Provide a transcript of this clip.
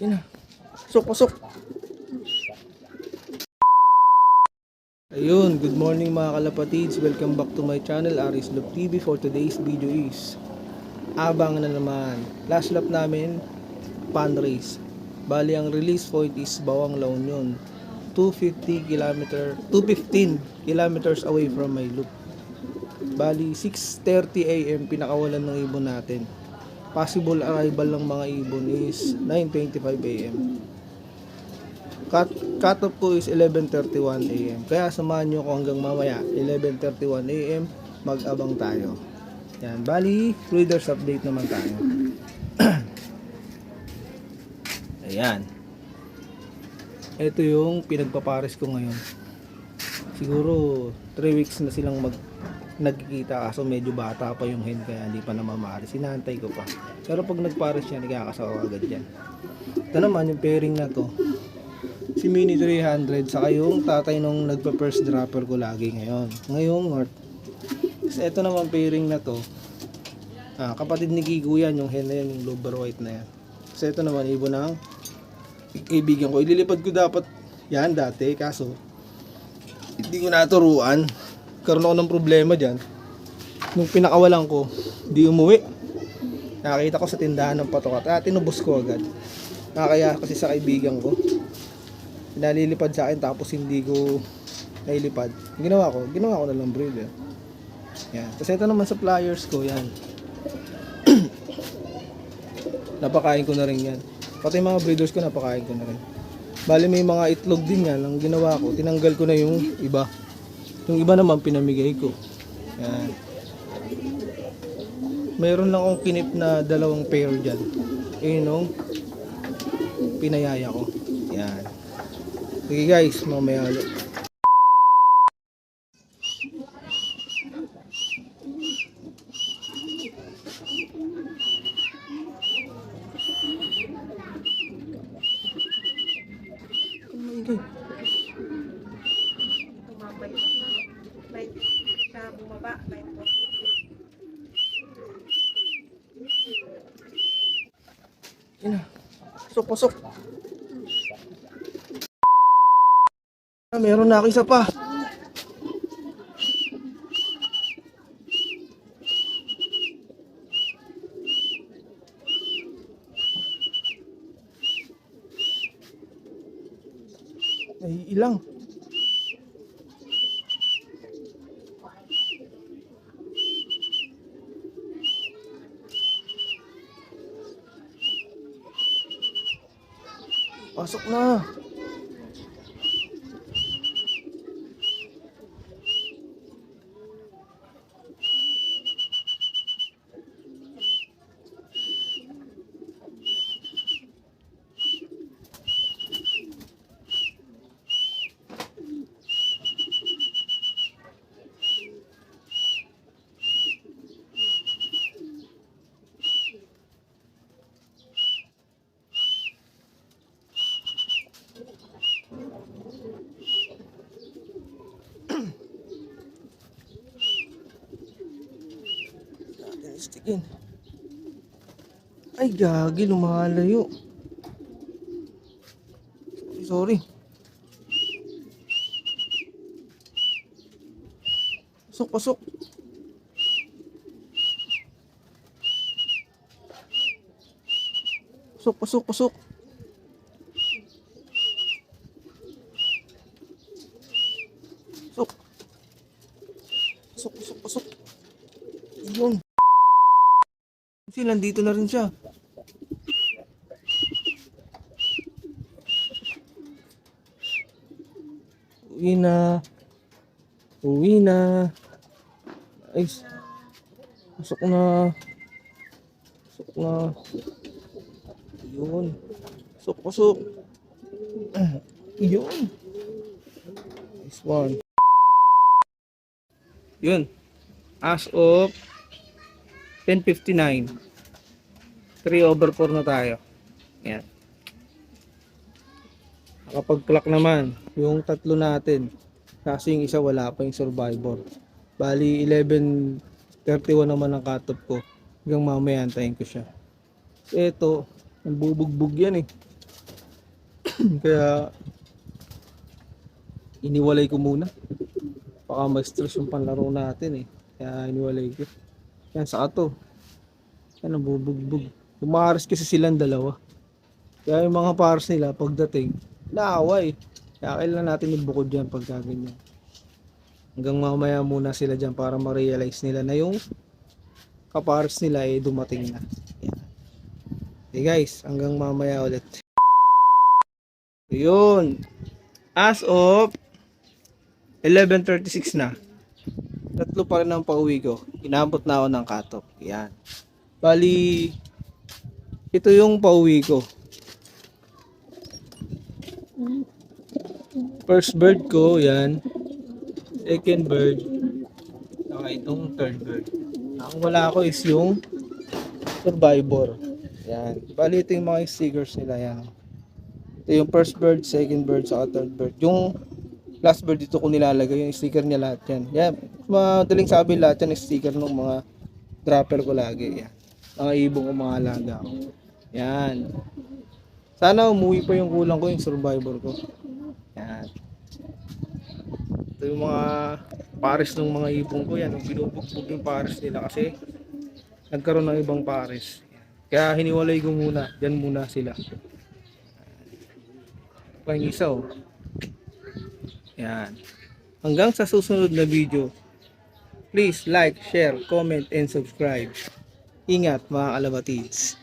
Yan na. Pasok. Ayun, good morning mga kalapatids. Welcome back to my channel, Aris Love TV. For today's video is abang na naman. Last lap namin, pan race. Bali ang release point is Bawang La Union. 215 kilometers away from my loop. Bali 6:30 AM pinakawalan ng ibon natin. Possible arrival ng mga ibon is 9:25 AM. Cut off ko is 11:31 AM. Kaya samahan nyo ako hanggang mamaya 11:31 AM mag-abang tayo. Yan, bali readers update naman tayo. Ayan. Ito yung pinagpapares ko ngayon. Siguro 3 weeks na silang nagkikita, kaso medyo bata pa yung hen kaya hindi pa namamaris. Sinantay ko pa. Pero pag nagpares siya, nagkakasawa agad yan. Ito naman yung pairing na to. Si Mini 300 saka yung tatay nung nagpa-first dropper ko lagi ngayong North. So, ito naman pairing na to. Kapatid ni Gigo yan, yung hen na yan, yung Lover White na yan. So ito naman ibon ng kaibigan ko. Ililipad ko dapat yan dati, kaso hindi ko naturuan. Karoon ako ng problema dyan. Nung pinakawalan ko, di umuwi. Nakakita ko sa tindahan ng patokat. Tinubos ko agad. Kaya kasi sa kaibigan ko, nalilipad sa akin tapos hindi ko nailipad. Ginawa ko na lang breeder. Yan. Kasi ito naman sa pliers ko, yan. Napakain ko na rin yan. Pati mga breeders ko napakain ko na rin. Bali may mga itlog din yan. Ang ginawa ko, tinanggal ko na yung iba. Yung iba naman pinamigay ko. Yan. Mayroon lang akong kinip na 2 pair dyan. Yung pinayaya ko. Yan. Sige guys, mamaya ulit. Tumambay na. May siya bumaba. May Yan na. Pasok. Meron na ako isa pa. Ay, ilang. Pasok na. Stikin. Ay, gagi, lumalayo. Sorry. Pasok. Pasok. Pasok. Yun. Kasi nandito na rin siya. Uwi na. Ay, pasok na. Yun. Pasok. Yun. This one. Yun. As of 10:59. 3/4 na tayo. Yan. Nakapag-clock naman yung tatlo natin. Kasi yung isa wala pa yung survivor. Bali 11:31 naman ang cut-off ko. Hanggang mamaya antayin ko siya. So ito, nagbubugbog yan eh. Kaya iniwalay ko muna. Baka ma-stress yung panlaro natin eh. Kaya iniwalay ko. Yan, saka to. Yan, nabubugbog. Umaharas kasi silang dalawa. Kaya yung mga pares nila, pagdating, naaway. Kaya kailangan natin ibukod dyan pagka ganyan. Hanggang mamaya muna sila dyan para ma-realize nila na yung kapares nila ay dumating na. Yan. Okay guys, hanggang mamaya ulit. Yun. As of 11:36 na. Tatlo pa rin ang pauwi ko. Inabot na ako ng cut-off. Yan. Bali, ito yung pauwi ko. First bird ko, yan. Second bird. Saka itong third bird. Ang wala ko is yung survivor. Yan. Bali, ito yung mga stickers nila. Yan. Ito yung first bird, second bird, saka third bird. Yung last bird dito ko nilalagay. Yung sticker niya lahat yan. Yan. Madaling sabi lahat yan. Sticker ng mga dropper ko lagi. Yan. Mga ibong ko, mga alaga ko. Yan. Sana umuwi pa yung kulang ko, yung survivor ko. Yan. Ito yung mga pares ng mga ibong ko. Yan. Binubugbog yung pares nila kasi nagkaroon ng ibang pares. Kaya hiniwalay ko muna. Yan muna sila. Pang isa oh. Yan. Hanggang sa susunod na video. Please like, share, comment, and subscribe. Ingat mga kalabatids.